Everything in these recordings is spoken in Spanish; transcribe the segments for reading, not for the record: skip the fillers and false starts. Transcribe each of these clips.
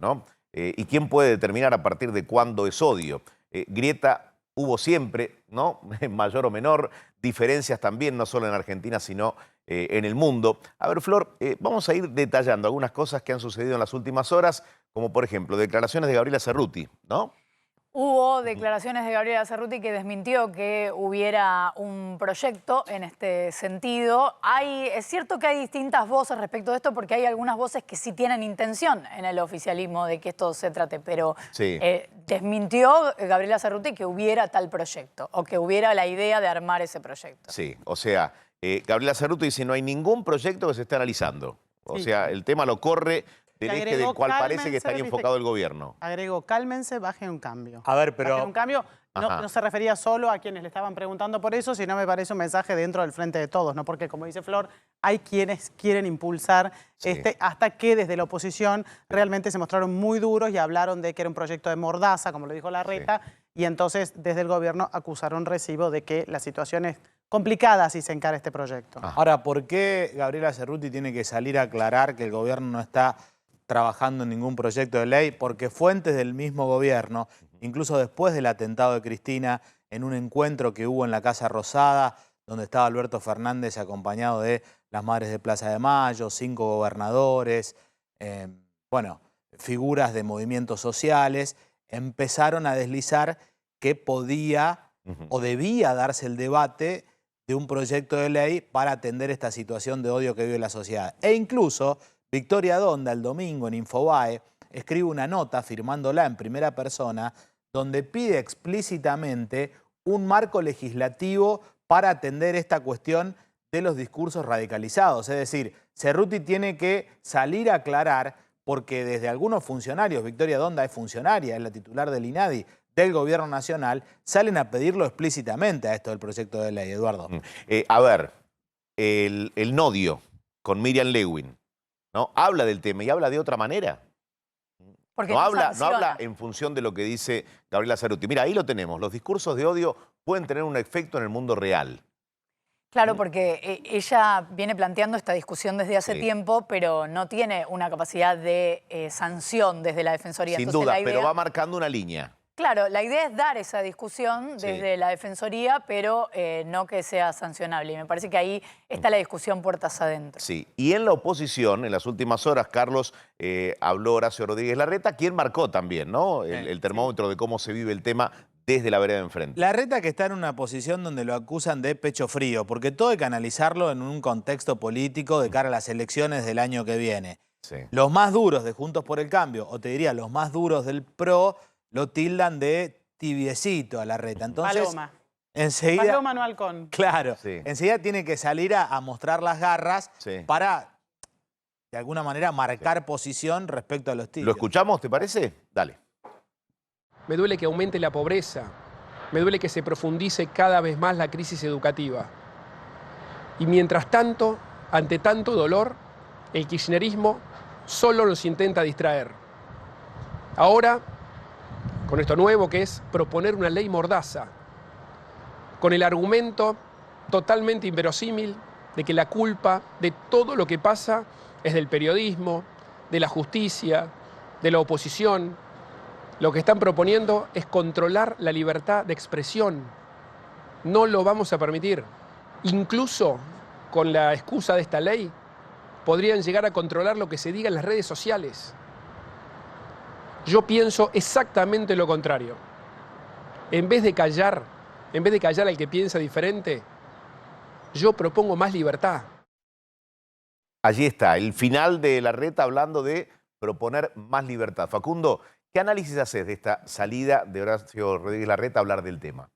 ¿no? ¿Y quién puede determinar a partir de cuándo es odio? Grieta hubo siempre, ¿no? En mayor o menor, diferencias también, no solo en Argentina, sino en el mundo. A ver, Flor, vamos a ir detallando algunas cosas que han sucedido en las últimas horas, como por ejemplo, declaraciones de Gabriela Cerruti, ¿no? Hubo declaraciones de Gabriela Cerruti que desmintió que hubiera un proyecto en este sentido. Es cierto que hay distintas voces respecto de esto, porque hay algunas voces que sí tienen intención en el oficialismo de que esto se trate, pero Sí. desmintió Gabriela Cerruti que hubiera tal proyecto o que hubiera la idea de armar ese proyecto. Sí, o sea, Gabriela Cerruti dice no hay ningún proyecto que se esté analizando. O Sí. sea, el tema lo corre del Y eje agregó, del cual parece que cálmense, estaría ¿viste? enfocado el gobierno. Agregó, cálmense, bajen un cambio. A ver, pero... Bajen un cambio Ajá. no se refería solo a quienes le estaban preguntando por eso, sino me parece un mensaje dentro del frente de todos, ¿no? Porque, como dice Flor, hay quienes quieren impulsar Sí. hasta que desde la oposición realmente se mostraron muy duros y hablaron de que era un proyecto de mordaza, como lo dijo Larreta, y entonces desde el gobierno acusaron recibo de que la situación es complicada si se encara este proyecto. Ahora, ¿por qué Gabriela Cerruti tiene que salir a aclarar que el gobierno no está trabajando en ningún proyecto de ley? Porque fuentes del mismo gobierno, incluso después del atentado de Cristina, en un encuentro que hubo en la Casa Rosada, donde estaba Alberto Fernández acompañado de las Madres de Plaza de Mayo, 5 gobernadores, bueno, figuras de movimientos sociales, empezaron a deslizar que podía o debía darse el debate de un proyecto de ley para atender esta situación de odio que vive la sociedad. E incluso Victoria Donda el domingo en Infobae escribe una nota firmándola en primera persona donde pide explícitamente un marco legislativo para atender esta cuestión de los discursos radicalizados. Es decir, Cerruti tiene que salir a aclarar porque desde algunos funcionarios, Victoria Donda es funcionaria, es la titular del INADI, del Gobierno Nacional, salen a pedirlo explícitamente a esto del proyecto de ley, Eduardo. A ver, el nodio con Miriam Lewin, ¿no? Habla del tema y habla de otra manera. Porque No no habla sanciona. en función de lo que dice Gabriela Cerruti. Mira, ahí lo tenemos. Los discursos de odio pueden tener un efecto en el mundo real. Claro, porque ella viene planteando esta discusión desde hace Sí. tiempo, pero no tiene una capacidad de sanción desde la Defensoría. Sin Entonces, duda, la idea, pero va marcando una línea. claro, la idea es dar esa discusión desde la Defensoría, pero no que sea sancionable. Y me parece que ahí está la discusión puertas adentro. Sí, y en la oposición, en las últimas horas, Carlos, habló Horacio Rodríguez Larreta, quien marcó también, ¿no? El termómetro de cómo se vive el tema desde la vereda de enfrente. Larreta que está en una posición donde lo acusan de pecho frío, porque todo hay que analizarlo en un contexto político de cara a las elecciones del año que viene. Sí. Los más duros de Juntos por el Cambio, o te diría los más duros del PRO, lo tildan de tibiecito a Larreta. Entonces, Paloma. enseguida... Paloma no halcón. Claro, Sí. enseguida tiene que salir a mostrar las garras para, de alguna manera, marcar posición respecto a los tibios. ¿Lo escuchamos, te parece? Dale. Me duele que aumente la pobreza, me duele que se profundice cada vez más la crisis educativa. Y mientras tanto, ante tanto dolor, el kirchnerismo solo nos intenta distraer. Ahora, con esto nuevo que es proponer una ley mordaza, con el argumento totalmente inverosímil de que la culpa de todo lo que pasa es del periodismo, de la justicia, de la oposición. Lo que están proponiendo es controlar la libertad de expresión. No lo vamos a permitir. Incluso con la excusa de esta ley, podrían llegar a controlar lo que se diga en las redes sociales. Yo pienso exactamente lo contrario. En vez de callar al que piensa diferente, yo propongo más libertad. Allí está, el final de Larreta hablando de proponer más libertad. Facundo, ¿qué análisis haces de esta salida de Horacio Rodríguez Larreta a hablar del tema?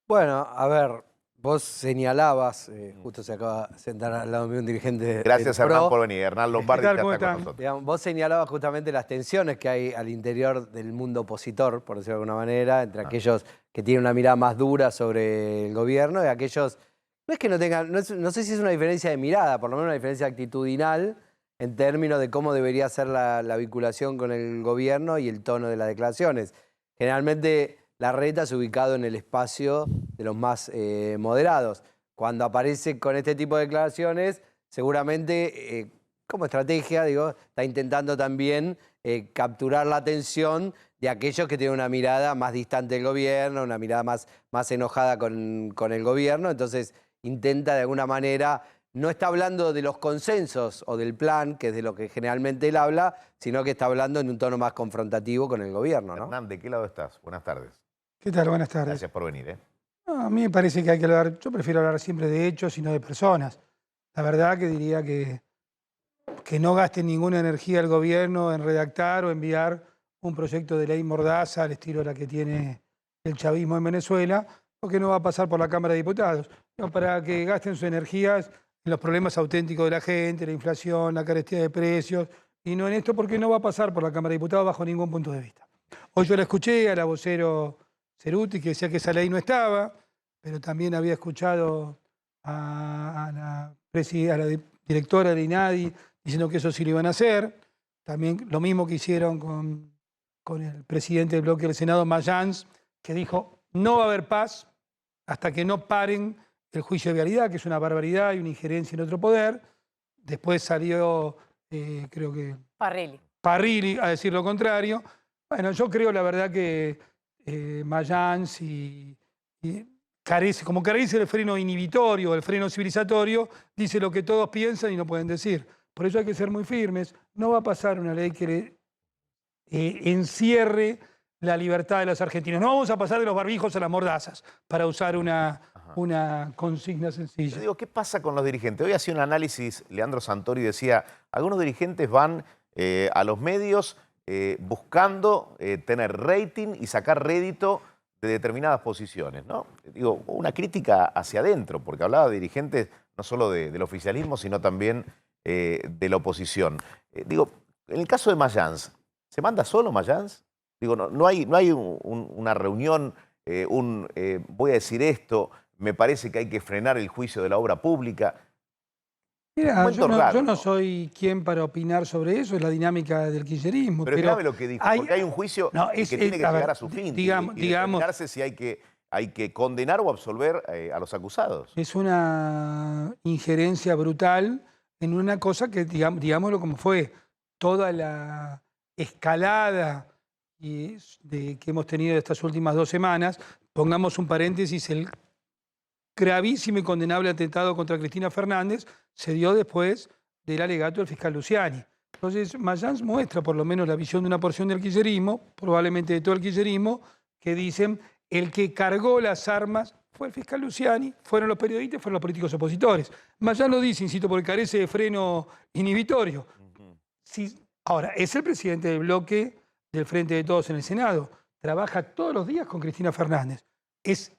Bueno, a ver, vos señalabas, justo se acaba de sentar al lado mío un dirigente Gracias, del PRO. Hernán, por venir. Hernán Lombardi ¿Qué tal? que ¿Cómo está con están? nosotros. Digamos, vos señalabas justamente las tensiones que hay al interior del mundo opositor, por decirlo de alguna manera, entre aquellos que tienen una mirada más dura sobre el gobierno y aquellos, no es que no tengan, no sé si es una diferencia de mirada, por lo menos una diferencia actitudinal en términos de cómo debería ser la vinculación con el gobierno y el tono de las declaraciones. Generalmente Larreta es ubicado en el espacio de los más moderados. Cuando aparece con este tipo de declaraciones, seguramente como estrategia, digo, está intentando también capturar la atención de aquellos que tienen una mirada más distante del gobierno, una mirada más enojada con el gobierno. Entonces intenta de alguna manera, no está hablando de los consensos o del plan, que es de lo que generalmente él habla, sino que está hablando en un tono más confrontativo con el gobierno, ¿no? Hernán, ¿de qué lado estás? Buenas tardes. ¿Qué tal? Buenas tardes. Gracias por venir, ¿eh? No, a mí me parece que hay que hablar, yo prefiero hablar siempre de hechos y no de personas. La verdad que diría que no gaste ninguna energía el gobierno en redactar o enviar un proyecto de ley mordaza al estilo de la que tiene el chavismo en Venezuela, porque no va a pasar por la Cámara de Diputados. No, para que gasten sus energías en los problemas auténticos de la gente, la inflación, la carestía de precios, y no en esto porque no va a pasar por la Cámara de Diputados bajo ningún punto de vista. Hoy yo la escuché a la vocero Ceruti, que decía que esa ley no estaba, pero también había escuchado a la directora de INADI diciendo que eso sí lo iban a hacer. También lo mismo que hicieron con el presidente del bloque del Senado, Mayans, que dijo no va a haber paz hasta que no paren el juicio de vialidad, que es una barbaridad y una injerencia en otro poder. Después salió, creo que Parrilli a decir lo contrario. Bueno, yo creo la verdad que Mayans como carece del freno inhibitorio, del freno civilizatorio, dice lo que todos piensan y no pueden decir. Por eso hay que ser muy firmes. No va a pasar una ley que encierre la libertad de los argentinos. No vamos a pasar de los barbijos a las mordazas, para usar una consigna sencilla. Yo digo, ¿qué pasa con los dirigentes? Hoy hacía un análisis, Leandro Santori decía, algunos dirigentes van a los medios buscando tener rating y sacar rédito de determinadas posiciones, ¿no? Digo, una crítica hacia adentro, porque hablaba de dirigentes no solo del oficialismo, sino también de la oposición. Digo, en el caso de Mayans, ¿se manda solo Mayans? Digo, no hay una reunión, voy a decir esto, me parece que hay que frenar el juicio de la obra pública. Mira, yo no soy quien para opinar sobre eso, es la dinámica del kirchnerismo. Pero escúchame lo que dijo, porque hay un juicio que tiene que llegar a su fin y determinarse si hay que condenar o absolver a los acusados. Es una injerencia brutal en una cosa que, digámoslo como fue, toda la escalada que hemos tenido estas últimas 2 semanas, pongamos un paréntesis, el gravísimo y condenable atentado contra Cristina Fernández se dio después del alegato del fiscal Luciani. Entonces, Mayans muestra por lo menos la visión de una porción del kirchnerismo, probablemente de todo el kirchnerismo, que dicen el que cargó las armas fue el fiscal Luciani, fueron los periodistas, fueron los políticos opositores. Mayans lo dice, insisto, porque carece de freno inhibitorio. Ahora, es el presidente del bloque del Frente de Todos en el Senado. Trabaja todos los días con Cristina Fernández. Es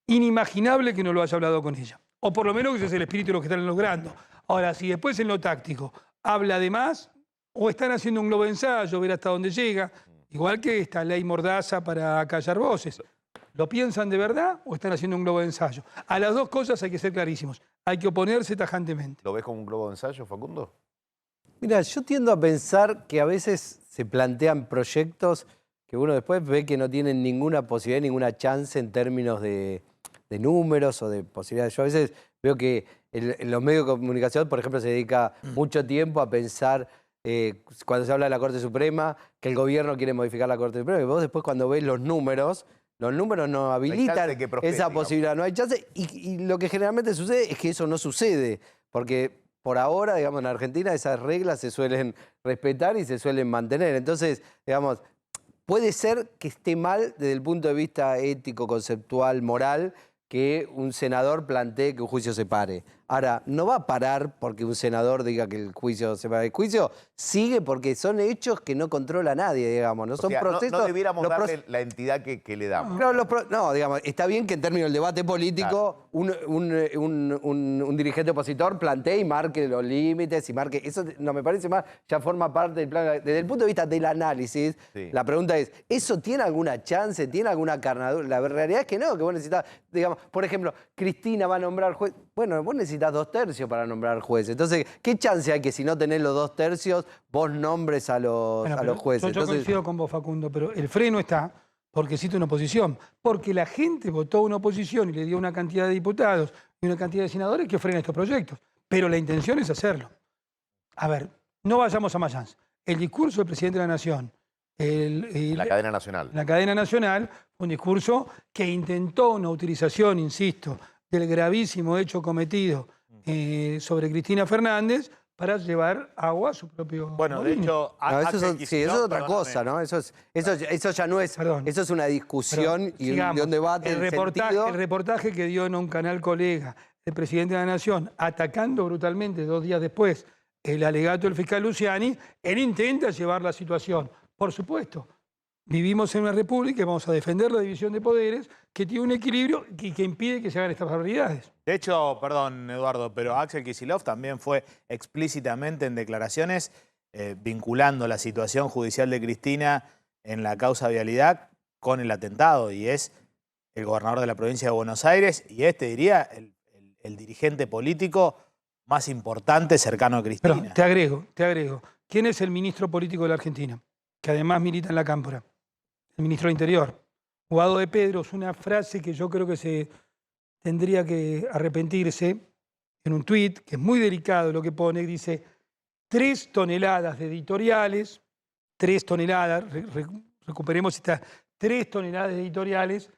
inimaginable que no lo haya hablado con ella. O por lo menos que ese es el espíritu de lo que están logrando. Ahora, si después en lo táctico habla de más, o están haciendo un globo ensayo, ver hasta dónde llega, igual que esta ley mordaza para callar voces. ¿Lo piensan de verdad o están haciendo un globo de ensayo? A las dos cosas hay que ser clarísimos. Hay que oponerse tajantemente. ¿Lo ves como un globo de ensayo, Facundo? Mira, yo tiendo a pensar que a veces se plantean proyectos que uno después ve que no tienen ninguna posibilidad, ninguna chance en términos de números o de posibilidades. Yo a veces veo que en los medios de comunicación, por ejemplo, se dedica mucho tiempo a pensar, cuando se habla de la Corte Suprema, que el gobierno quiere modificar la Corte Suprema, y vos después cuando ves los números no habilitan esa posibilidad, no hay chance. Y lo que generalmente sucede es que eso no sucede, porque por ahora, digamos, en Argentina esas reglas se suelen respetar y se suelen mantener. Entonces, digamos, puede ser que esté mal desde el punto de vista ético, conceptual, moral, que un senador plantee que un juicio se pare. Ahora, no va a parar porque un senador diga que el juicio se pare. El juicio sigue porque son hechos que no controla nadie, digamos. No son procesos. No debiéramos darle la entidad que le damos. No, digamos, está bien que en términos del debate político un dirigente opositor plantee y marque los límites y marque. Eso no me parece más, ya forma parte del plan. Desde el punto de vista del análisis, la pregunta es: ¿eso tiene alguna chance? ¿Tiene alguna carnadura? La realidad es que no, que vos necesitas, digamos, por ejemplo, Cristina va a nombrar juez. Bueno, vos necesitas 2/3 para nombrar jueces. Entonces, ¿qué chance hay que si no tenés los 2/3 vos nombres a los jueces? Yo coincido con vos, Facundo, pero el freno está porque existe una oposición. Porque la gente votó una oposición y le dio una cantidad de diputados y una cantidad de senadores que frena estos proyectos. Pero la intención es hacerlo. A ver, no vayamos a Mayans. el discurso del presidente de la Nación, La cadena nacional. la cadena nacional, un discurso que intentó una utilización, insisto, del gravísimo hecho cometido sobre Cristina Fernández para llevar agua a su propio Bueno, de molino. hecho, No, eso, Axel sí, eso es Kicillof, otra cosa, ¿no? Eso ya no es. Perdón. Eso es una discusión Pero, y sigamos. un debate. El reportaje que dio en un canal colega el presidente de la Nación, atacando brutalmente 2 días después el alegato del fiscal Luciani, él intenta llevar la situación. Por supuesto, vivimos en una república y vamos a defender la división de poderes que tiene un equilibrio que impide que se hagan estas barbaridades. De hecho, perdón, Eduardo, pero Axel Kicillof también fue explícitamente en declaraciones vinculando la situación judicial de Cristina en la causa vialidad con el atentado, y es el gobernador de la provincia de Buenos Aires y diría, el dirigente político más importante cercano a Cristina. Pero te agrego. ¿Quién es el ministro político de la Argentina? Que además milita en la Cámpora. El ministro del Interior. Guado de Pedro, es una frase que yo creo que se tendría que arrepentirse en un tuit, que es muy delicado lo que pone, dice 3 toneladas de editoriales, 3 toneladas, recuperemos estas 3 toneladas de editoriales,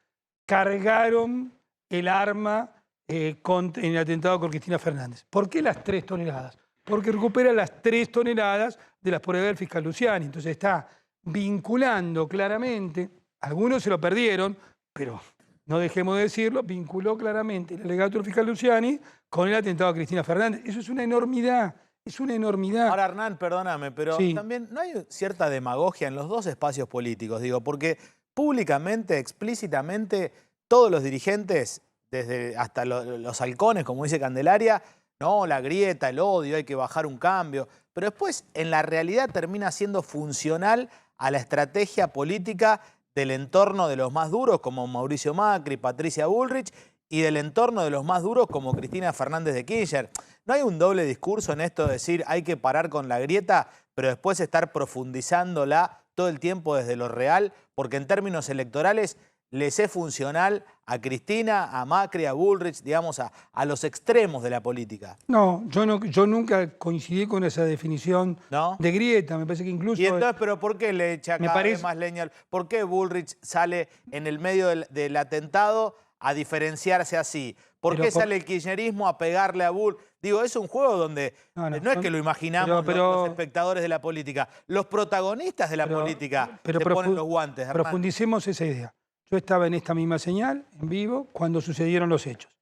cargaron el arma en el atentado con Cristina Fernández. ¿Por qué las 3 toneladas? Porque recupera las 3 toneladas de las pruebas del fiscal Luciani. Entonces está vinculando claramente, algunos se lo perdieron, pero no dejemos de decirlo, vinculó claramente el alegato del fiscal Luciani con el atentado a Cristina Fernández. Eso es una enormidad, es una enormidad. Ahora, Hernán, perdóname, pero Sí. también no hay cierta demagogia en los dos espacios políticos, digo, porque públicamente, explícitamente, todos los dirigentes, desde hasta los halcones, como dice Candelaria, no, la grieta, el odio, hay que bajar un cambio, pero después en la realidad termina siendo funcional a la estrategia política del entorno de los más duros como Mauricio Macri, Patricia Bullrich, y del entorno de los más duros como Cristina Fernández de Kirchner. ¿No hay un doble discurso en esto de decir hay que parar con la grieta, pero después estar profundizándola todo el tiempo desde lo real? Porque en términos electorales les es funcional a Cristina, a Macri, a Bullrich, digamos, a los extremos de la política. No, yo nunca coincidí con esa definición ¿No? de grieta. Me parece que incluso... Y entonces, ¿pero por qué le echa Me cada vez parece- más leña? ¿Por qué Bullrich sale en el medio del atentado a diferenciarse así? ¿Por qué sale el kirchnerismo a pegarle a Bullrich? Digo, es un juego donde no es que lo imaginamos los espectadores de la política. Los protagonistas de la política se ponen los guantes, Hernán. Profundicemos esa idea. Yo estaba en esta misma señal, en vivo, cuando sucedieron los hechos.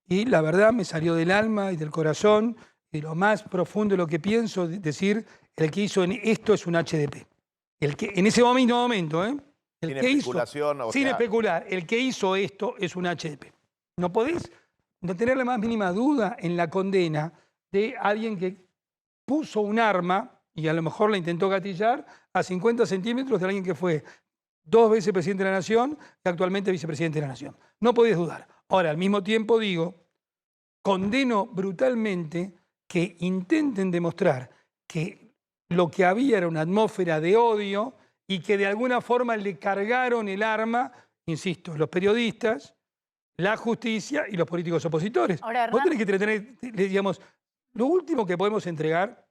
Y la verdad me salió del alma y del corazón, de lo más profundo de lo que pienso, decir, el que hizo esto es un HDP. El que, en ese momento, El Sin que especulación, hizo, o sin sea- especular, el que hizo esto es un HDP. No podés no tener la más mínima duda en la condena de alguien que puso un arma, y a lo mejor la intentó gatillar, a 50 centímetros de alguien que fue 2 veces presidente de la Nación y actualmente vicepresidente de la Nación. No podés dudar. Ahora, al mismo tiempo digo, condeno brutalmente que intenten demostrar que lo que había era una atmósfera de odio y que de alguna forma le cargaron el arma, insisto, los periodistas, la justicia y los políticos opositores. Ahora, Vos Hernán, tenés que tener, digamos, lo último que podemos entregar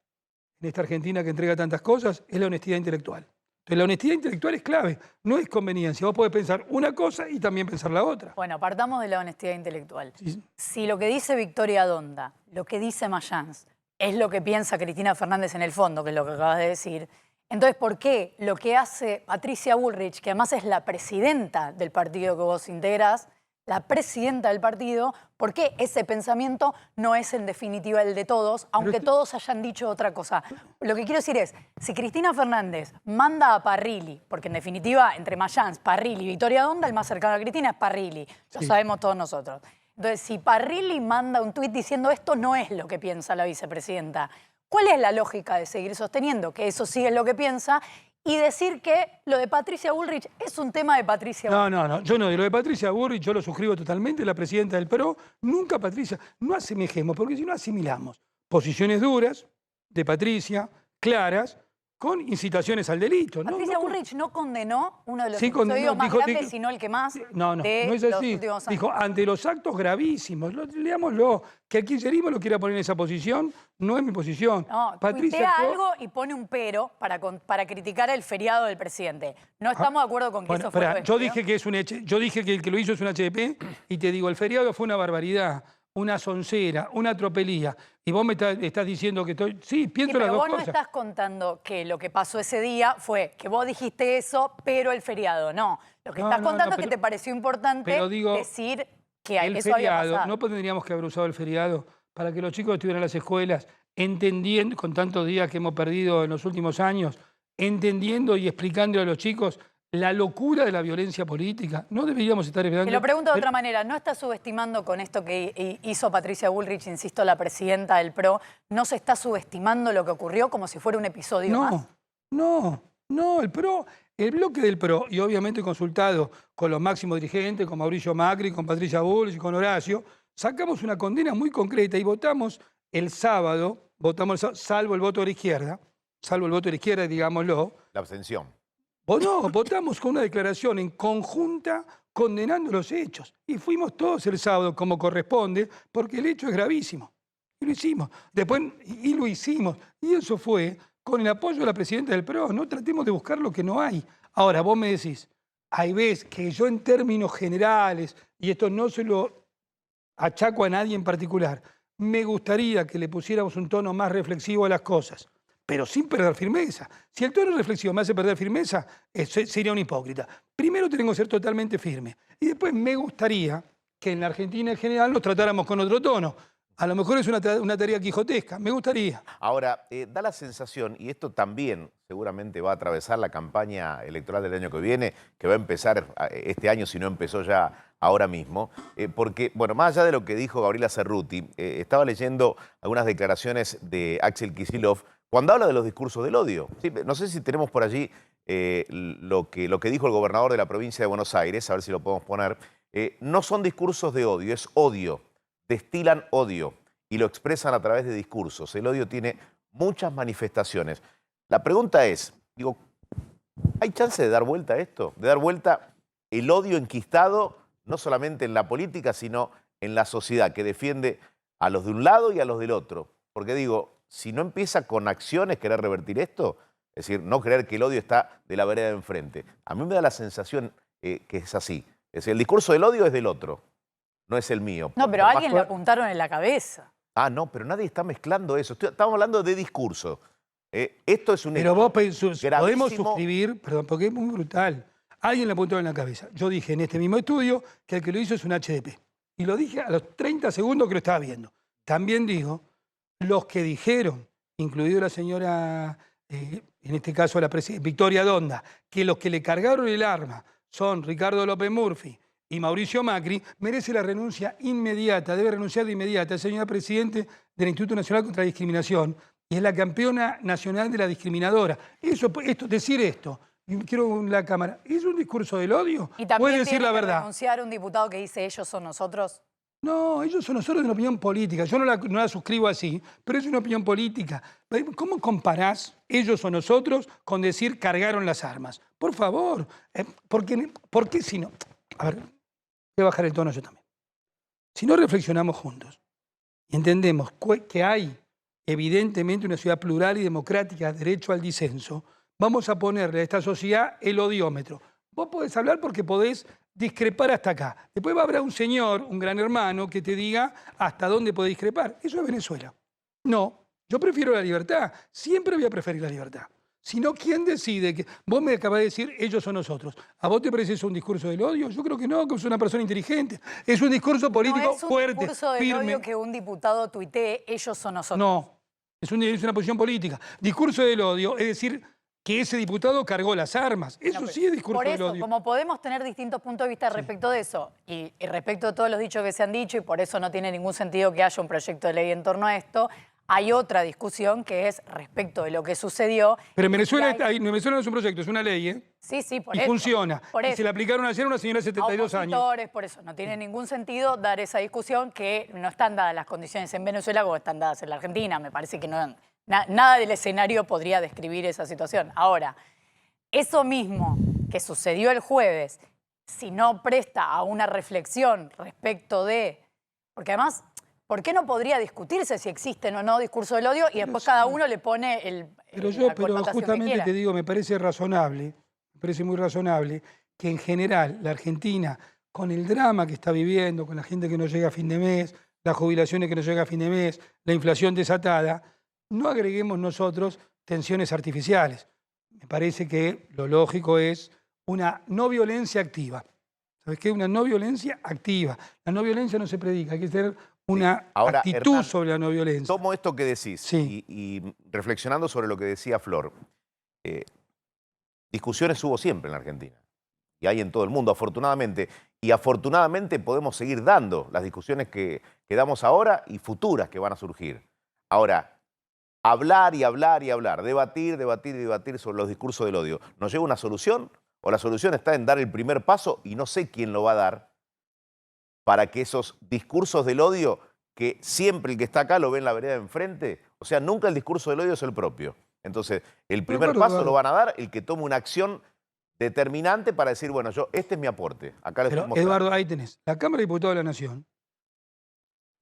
en esta Argentina que entrega tantas cosas es la honestidad intelectual. Entonces, la honestidad intelectual es clave, no es conveniencia. Vos podés pensar una cosa y también pensar la otra. bueno, partamos de la honestidad intelectual. Sí. Si lo que dice Victoria Donda, lo que dice Mayans, es lo que piensa Cristina Fernández en el fondo, que es lo que acabas de decir, entonces, ¿por qué lo que hace Patricia Bullrich, que además es la presidenta del partido que vos integrás, la presidenta del partido, por qué ese pensamiento no es en definitiva el de todos, aunque todos hayan dicho otra cosa? Lo que quiero decir es, si Cristina Fernández manda a Parrilli, porque en definitiva entre Mayans, Parrilli y Victoria Donda, el más cercano a Cristina es Parrilli, lo sabemos todos nosotros. Entonces, si Parrilli manda un tuit diciendo esto no es lo que piensa la vicepresidenta, ¿cuál es la lógica de seguir sosteniendo que eso sí es lo que piensa y decir que lo de Patricia Bullrich es un tema de Patricia Bullrich? No, yo no. De lo de Patricia Bullrich yo lo suscribo totalmente, la presidenta del PRO. Nunca Patricia, no asemejemos, porque si no asimilamos posiciones duras de Patricia, claras, con incitaciones al delito. Patricia Bullrich no condenó uno de los Sí, episodios más dijo, grandes, sino el que más no es de los así. últimos años. Dijo, ante los actos gravísimos, leámoslo, que el kirchnerismo lo quiera poner en esa posición, no es mi posición. No, tuitea algo y pone un pero para criticar el feriado del presidente. No estamos de acuerdo con que eso fue lo yo dije que es un yo dije que el que lo hizo es un HDP y te digo, el feriado fue una barbaridad, una soncera, una tropelía. Y vos me estás diciendo que estoy... Sí, pienso las dos cosas. Pero vos no estás contando que lo que pasó ese día fue que vos dijiste eso, pero el feriado no. Lo que estás contando es que te pareció importante decir que el eso había feriado, pasado. no tendríamos que haber usado el feriado para que los chicos estuvieran en las escuelas entendiendo, con tantos días que hemos perdido en los últimos años, entendiendo y explicando a los chicos la locura de la violencia política. No deberíamos estar esperando... Te lo pregunto de otra manera. ¿No estás subestimando con esto que hizo Patricia Bullrich, insisto, la presidenta del PRO, no se está subestimando lo que ocurrió como si fuera un episodio más? No, el bloque del PRO, y obviamente consultado con los máximos dirigentes, con Mauricio Macri, con Patricia Bullrich, con Horacio, sacamos una condena muy concreta y votamos el sábado, salvo el voto de la izquierda, digámoslo. La abstención. Votamos con una declaración en conjunta condenando los hechos. Y fuimos todos el sábado como corresponde, porque el hecho es gravísimo. Y lo hicimos. Y eso fue con el apoyo de la presidenta del PRO. No tratemos de buscar lo que no hay. Ahora, vos me decís, hay veces que yo en términos generales, y esto no se lo achaco a nadie en particular, me gustaría que le pusiéramos un tono más reflexivo a las cosas, pero sin perder firmeza. Si el tono reflexivo me hace perder firmeza, sería un hipócrita. Primero tengo que ser totalmente firme. Y después me gustaría que en la Argentina en general nos tratáramos con otro tono. A lo mejor es una tarea quijotesca, me gustaría. Ahora, da la sensación, y esto también seguramente va a atravesar la campaña electoral del año que viene, que va a empezar este año, si no empezó ya ahora mismo, porque, bueno, más allá de lo que dijo Gabriela Cerruti, estaba leyendo algunas declaraciones de Axel Kicillof cuando habla de los discursos del odio. Sí, no sé si tenemos por allí lo que dijo el gobernador de la provincia de Buenos Aires, a ver si lo podemos poner. No son discursos de odio, es odio. Destilan odio y lo expresan a través de discursos. El odio tiene muchas manifestaciones. La pregunta es, digo, ¿hay chance de dar vuelta a esto? De dar vuelta el odio enquistado, no solamente en la política, sino en la sociedad, que defiende a los de un lado y a los del otro. Porque digo, si no empieza con acciones querer revertir esto, es decir, no creer que el odio está de la vereda de enfrente. A mí me da la sensación que es así. Es decir, el discurso del odio es del otro. No es el mío. No, pero a alguien le apuntaron en la cabeza. Ah, no, pero nadie está mezclando eso. Estamos hablando de discurso. Esto es un Pero vos podemos suscribir, perdón, porque es muy brutal. Alguien le apuntó en la cabeza. Yo dije en este mismo estudio que el que lo hizo es un HDP. Y lo dije a los 30 segundos que lo estaba viendo. También digo, los que dijeron, incluido la señora, en este caso la Victoria Donda, que los que le cargaron el arma son Ricardo López Murphy y Mauricio Macri, merece la renuncia inmediata, debe renunciar de inmediata. Es señora presidente del Instituto Nacional contra la Discriminación y es la campeona nacional de la discriminadora. Decir esto, y quiero la cámara, ¿es un discurso del odio? ¿Y también puede decir la tiene que verdad? renunciar un diputado que dice ellos son nosotros? No, ellos son nosotros de una opinión política. Yo no la suscribo así, pero es una opinión política. ¿Cómo comparás ellos o nosotros con decir cargaron las armas? Por favor, ¿por qué si no? A ver, voy a bajar el tono yo también. Si no reflexionamos juntos y entendemos que hay evidentemente una sociedad plural y democrática, derecho al disenso, vamos a ponerle a esta sociedad el odiómetro. Vos podés hablar porque podés discrepar hasta acá. Después va a haber un señor, un gran hermano, que te diga hasta dónde podés discrepar. Eso es Venezuela. No, yo prefiero la libertad. Siempre voy a preferir la libertad. Si no, ¿quién decide? Que vos me acabás de decir, ellos son nosotros. ¿A vos te parece eso un discurso del odio? Yo creo que no, que es una persona inteligente. Es un discurso político fuerte, No es un discurso del firme. odio que un diputado tuitee, ellos son nosotros. No, es una posición política. Discurso del odio es decir que ese diputado cargó las armas. Eso sí es discurso del odio. Como podemos tener distintos puntos de vista respecto de eso y respecto a todos los dichos que se han dicho, y por eso no tiene ningún sentido que haya un proyecto de ley en torno a esto, hay otra discusión que es respecto de lo que sucedió. Pero en Venezuela, Venezuela no es un proyecto, es una ley, ¿eh? Sí, por y eso. Funciona. Por y eso. se le aplicaron ayer a una señora de 72 años. Por eso no tiene ningún sentido dar esa discusión, que no están dadas las condiciones en Venezuela como están dadas en la Argentina. Me parece que no nada del escenario podría describir esa situación. Ahora, eso mismo que sucedió el jueves, si no presta a una reflexión respecto de... Porque además, ¿por qué no podría discutirse si existen o no discurso del odio y después cada uno le pone Pero la connotación que justamente quiera? te digo, me parece razonable, me parece muy razonable que en general la Argentina, con el drama que está viviendo, con la gente que no llega a fin de mes, las jubilaciones que no llega a fin de mes, la inflación desatada, no agreguemos nosotros tensiones artificiales. Me parece que lo lógico es una no violencia activa. ¿Sabes qué? Una no violencia activa. La no violencia no se predica, hay que tener una Ahora, actitud Hernán, sobre la no violencia. Tomo esto que decís Sí. y reflexionando sobre lo que decía Flor, discusiones hubo siempre en la Argentina y hay en todo el mundo, afortunadamente. Y afortunadamente podemos seguir dando las discusiones que damos ahora y futuras que van a surgir. Ahora, hablar y hablar y hablar, debatir, debatir y debatir sobre los discursos del odio, ¿nos lleva a una solución? ¿O la solución está en dar el primer paso y no sé quién lo va a dar para que esos discursos del odio, que siempre el que está acá lo ve en la vereda de enfrente, o sea, nunca el discurso del odio es el propio? Entonces, el primer paso lo van a dar el que tome una acción determinante para decir, bueno, este es mi aporte. Acá les Pero, estoy mostrando. Eduardo, ahí tenés. La Cámara de Diputados de la Nación,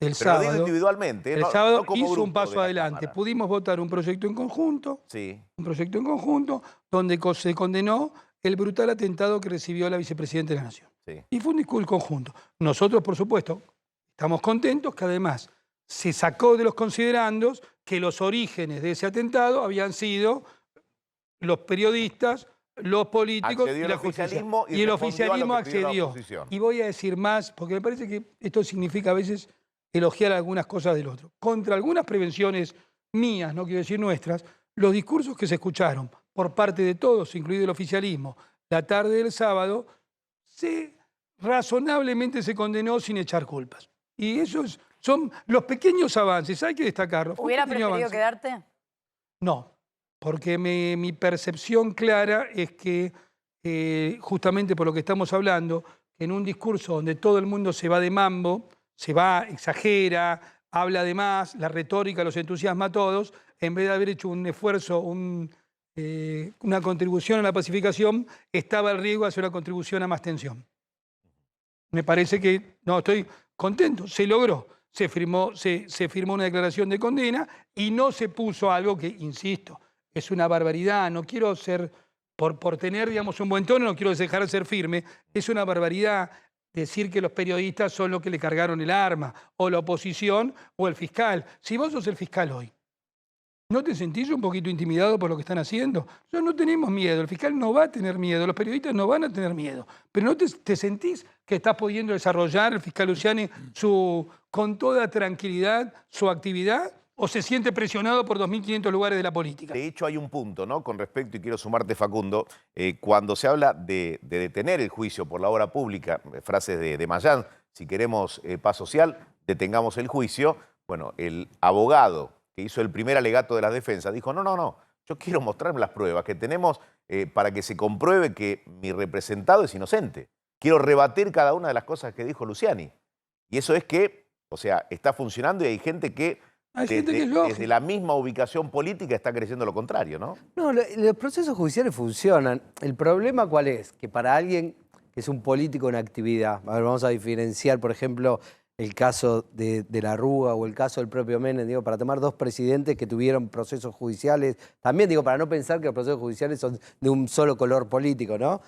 el Pero lo digo sábado, individualmente. el no sábado como hizo grupo un paso de la adelante. Cámara. Pudimos votar un proyecto en conjunto, Sí. donde se condenó el brutal atentado que recibió la vicepresidenta de la Nación. Sí. Y fue un discurso conjunto. Nosotros, por supuesto, estamos contentos que además se sacó de los considerandos que los orígenes de ese atentado habían sido los periodistas, los políticos Accedió y el la justicia. oficialismo y Y el respondió a oficialismo lo que pidió la accedió. oposición. Y voy a decir más, porque me parece que esto significa a veces elogiar algunas cosas del otro. Contra algunas prevenciones mías, no quiero decir nuestras, los discursos que se escucharon por parte de todos, incluido el oficialismo, la tarde del sábado, razonablemente se condenó sin echar culpas. Y esos son los pequeños avances, hay que destacarlos. Fue un ¿Hubiera pequeño preferido avance. quedarte? No, porque mi percepción clara es que justamente por lo que estamos hablando, en un discurso donde todo el mundo se va de mambo, exagera, habla de más, la retórica los entusiasma a todos, en vez de haber hecho un esfuerzo, una contribución a la pacificación, estaba el riesgo de hacer una contribución a más tensión. Me parece que, no, estoy contento, se logró. Se firmó una declaración de condena y no se puso algo que, insisto, es una barbaridad. No quiero ser, por tener, digamos, un buen tono, no quiero dejar de ser firme. Es una barbaridad decir que los periodistas son los que le cargaron el arma, o la oposición, o el fiscal. Si vos sos el fiscal hoy, ¿no te sentís un poquito intimidado por lo que están haciendo? No tenemos miedo, el fiscal no va a tener miedo, los periodistas no van a tener miedo. Pero ¿no te sentís que estás pudiendo desarrollar, el fiscal Luciani, con toda tranquilidad su actividad? ¿O se siente presionado por 2.500 lugares de la política? De hecho, hay un punto, ¿no? Con respecto, y quiero sumarte, Facundo, cuando se habla de detener el juicio por la obra pública, frases de Mayán, si queremos paz social, detengamos el juicio. Bueno, el abogado que hizo el primer alegato de la defensa dijo, no, yo quiero mostrarme las pruebas que tenemos para que se compruebe que mi representado es inocente. Quiero rebatir cada una de las cosas que dijo Luciani. Y eso es que, o sea, está funcionando y hay gente que... Hay gente que es lógica. Desde la misma ubicación política está creciendo lo contrario, ¿no? No, los procesos judiciales funcionan. El problema, ¿cuál es? Que para alguien que es un político en actividad, a ver, vamos a diferenciar, por ejemplo, el caso de la Rúa o el caso del propio Menem, digo, para tomar dos presidentes que tuvieron procesos judiciales, también digo, para no pensar que los procesos judiciales son de un solo color político, ¿no?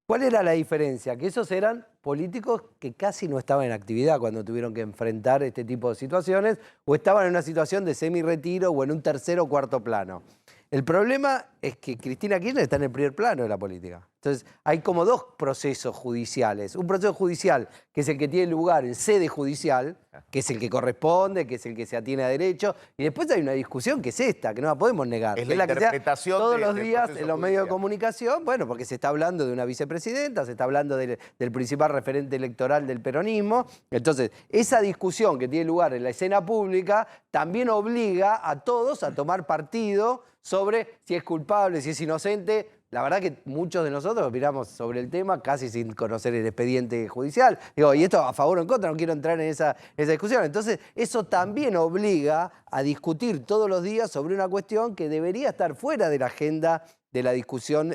¿Cuál era la diferencia? Que esos eran políticos que casi no estaban en actividad cuando tuvieron que enfrentar este tipo de situaciones o estaban en una situación de semi-retiro o en un tercer o cuarto plano. El problema es que Cristina Kirchner está en el primer plano de la política. Entonces, hay como dos procesos judiciales. Un proceso judicial que es el que tiene lugar en sede judicial, que es el que corresponde, que es el que se atiene a derecho. Y después hay una discusión que es esta, que no la podemos negar. Es que la que se da interpretación todos los del días proceso en los medios de judicial. comunicación, bueno, porque se está hablando de una vicepresidenta, se está hablando del principal referente electoral del peronismo. Entonces, esa discusión que tiene lugar en la escena pública también obliga a todos a tomar partido sobre si es culpable, si es inocente. la verdad que muchos de nosotros opinamos sobre el tema casi sin conocer el expediente judicial. Digo, y esto a favor o en contra, no quiero entrar en esa discusión. Entonces, eso también obliga a discutir todos los días sobre una cuestión que debería estar fuera de la agenda de la discusión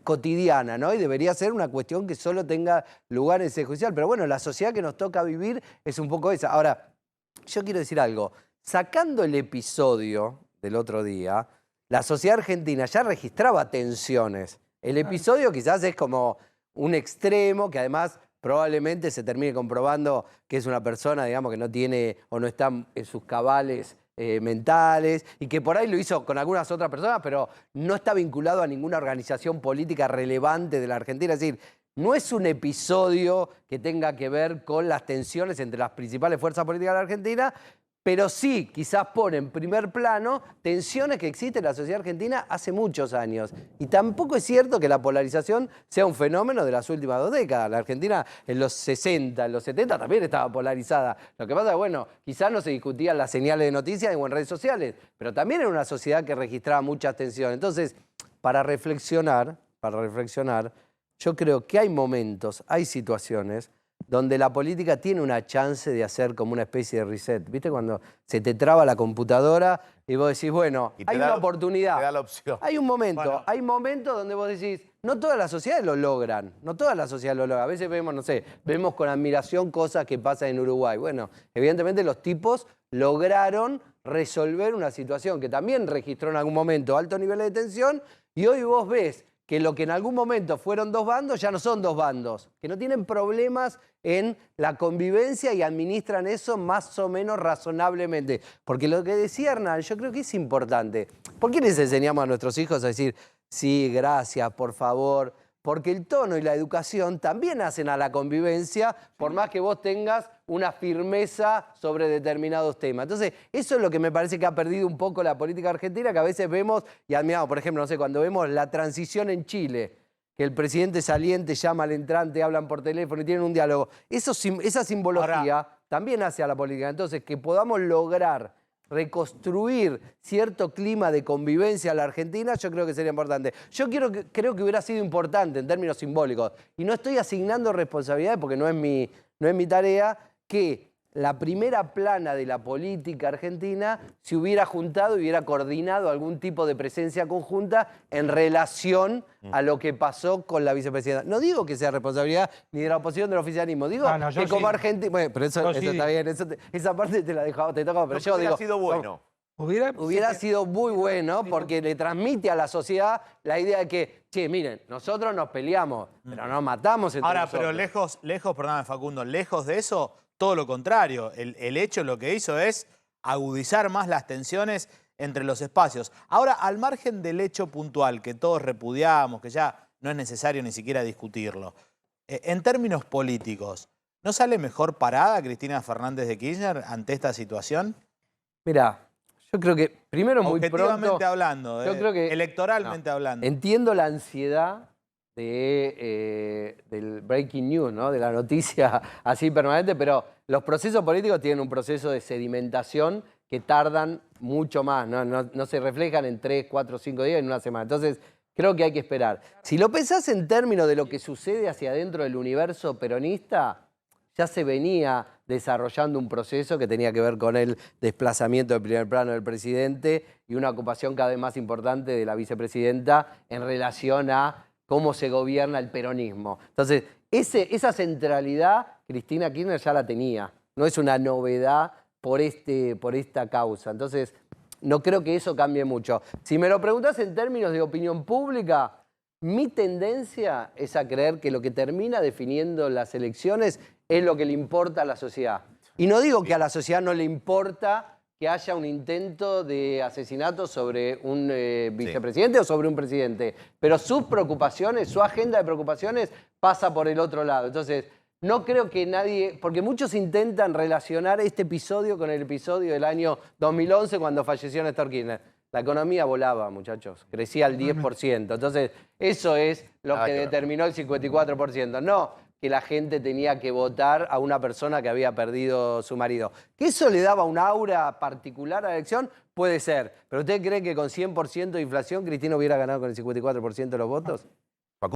cotidiana, ¿no? Y debería ser una cuestión que solo tenga lugar en ese judicial. Pero bueno, la sociedad que nos toca vivir es un poco esa. Ahora, yo quiero decir algo. Sacando el episodio del otro día, la sociedad argentina ya registraba tensiones. El episodio quizás es como un extremo que además probablemente se termine comprobando que es una persona, digamos, que no tiene o no está en sus cabales mentales y que por ahí lo hizo con algunas otras personas, pero no está vinculado a ninguna organización política relevante de la Argentina. Es decir, no es un episodio que tenga que ver con las tensiones entre las principales fuerzas políticas de la Argentina, pero sí quizás pone en primer plano tensiones que existen en la sociedad argentina hace muchos años. Y tampoco es cierto que la polarización sea un fenómeno de las últimas 2 décadas. La Argentina en los 60, en los 70 también estaba polarizada. Lo que pasa es, bueno, quizás no se discutían las señales de noticias o en redes sociales, pero también era una sociedad que registraba muchas tensiones. Entonces, para reflexionar, yo creo que hay momentos, hay situaciones donde la política tiene una chance de hacer como una especie de reset. ¿Viste? Cuando se te traba la computadora y vos decís, bueno, hay una oportunidad. Te da la opción. Hay un momento, hay momentos donde vos decís, no todas las sociedades lo logran, no todas las sociedades lo logran. A veces vemos, no sé, vemos con admiración cosas que pasan en Uruguay. Bueno, evidentemente los tipos lograron resolver una situación que también registró en algún momento altos niveles de tensión y hoy vos ves que lo que en algún momento fueron 2 bandos ya no son 2 bandos, que no tienen problemas en la convivencia y administran eso más o menos razonablemente. Porque lo que decía Hernán, yo creo que es importante. ¿Por qué les enseñamos a nuestros hijos a decir, sí, gracias, por favor? Porque el tono y la educación también hacen a la convivencia, por más que vos tengas una firmeza sobre determinados temas. Entonces, eso es lo que me parece que ha perdido un poco la política argentina, que a veces vemos y admiramos. Por ejemplo, no sé, cuando vemos la transición en Chile, que el presidente saliente llama al entrante, hablan por teléfono y tienen un diálogo. Esa simbología también hace a la política. Entonces, que podamos lograr reconstruir cierto clima de convivencia en la Argentina, yo creo que sería importante. Yo creo que hubiera sido importante en términos simbólicos, y no estoy asignando responsabilidades porque no es mi tarea, que la primera plana de la política argentina se hubiera juntado y hubiera coordinado algún tipo de presencia conjunta en relación a lo que pasó con la vicepresidenta. No digo que sea responsabilidad ni de la oposición ni del oficialismo, digo que como Argentina... Bueno, pero eso está bien, esa parte te la dejo, te toca, pero yo digo... Hubiera sido bueno. Hubiera sido muy bueno porque le transmite a la sociedad la idea de que, che, miren, nosotros nos peleamos, pero nos matamos entre nosotros. Pero lejos, perdóname Facundo, lejos de eso, todo lo contrario. El hecho lo que hizo es agudizar más las tensiones entre los espacios. Ahora, al margen del hecho puntual que todos repudiamos, que ya no es necesario ni siquiera discutirlo, en términos políticos, ¿no sale mejor parada Cristina Fernández de Kirchner ante esta situación? Mirá, yo creo que primero muy pronto... Objetivamente hablando, yo creo que, electoralmente hablando. Entiendo la ansiedad del breaking news, ¿no? De la noticia así permanente, pero los procesos políticos tienen un proceso de sedimentación que tardan mucho más, no se reflejan en 3, 4, 5 días, en una semana. Entonces, creo que hay que esperar. Si lo pensás en términos de lo que sucede hacia adentro del universo peronista, ya se venía desarrollando un proceso que tenía que ver con el desplazamiento del primer plano del presidente y una ocupación cada vez más importante de la vicepresidenta en relación a cómo se gobierna el peronismo. Entonces, esa centralidad Cristina Kirchner ya la tenía. No es una novedad por esta causa. Entonces, no creo que eso cambie mucho. Si me lo preguntás en términos de opinión pública, mi tendencia es a creer que lo que termina definiendo las elecciones es lo que le importa a la sociedad. Y no digo que a la sociedad no le importa que haya un intento de asesinato sobre un vicepresidente o sobre un presidente, pero sus preocupaciones, su agenda de preocupaciones pasa por el otro lado. Entonces, no creo que nadie... Porque muchos intentan relacionar este episodio con el episodio del año 2011 cuando falleció Néstor Kirchner. La economía volaba, muchachos, crecía al 10%. Entonces, eso es lo que determinó el 54%. No, que la gente tenía que votar a una persona que había perdido su marido. ¿Que eso le daba un aura particular a la elección? Puede ser. ¿Pero usted cree que con 100% de inflación Cristina hubiera ganado con el 54% de los votos?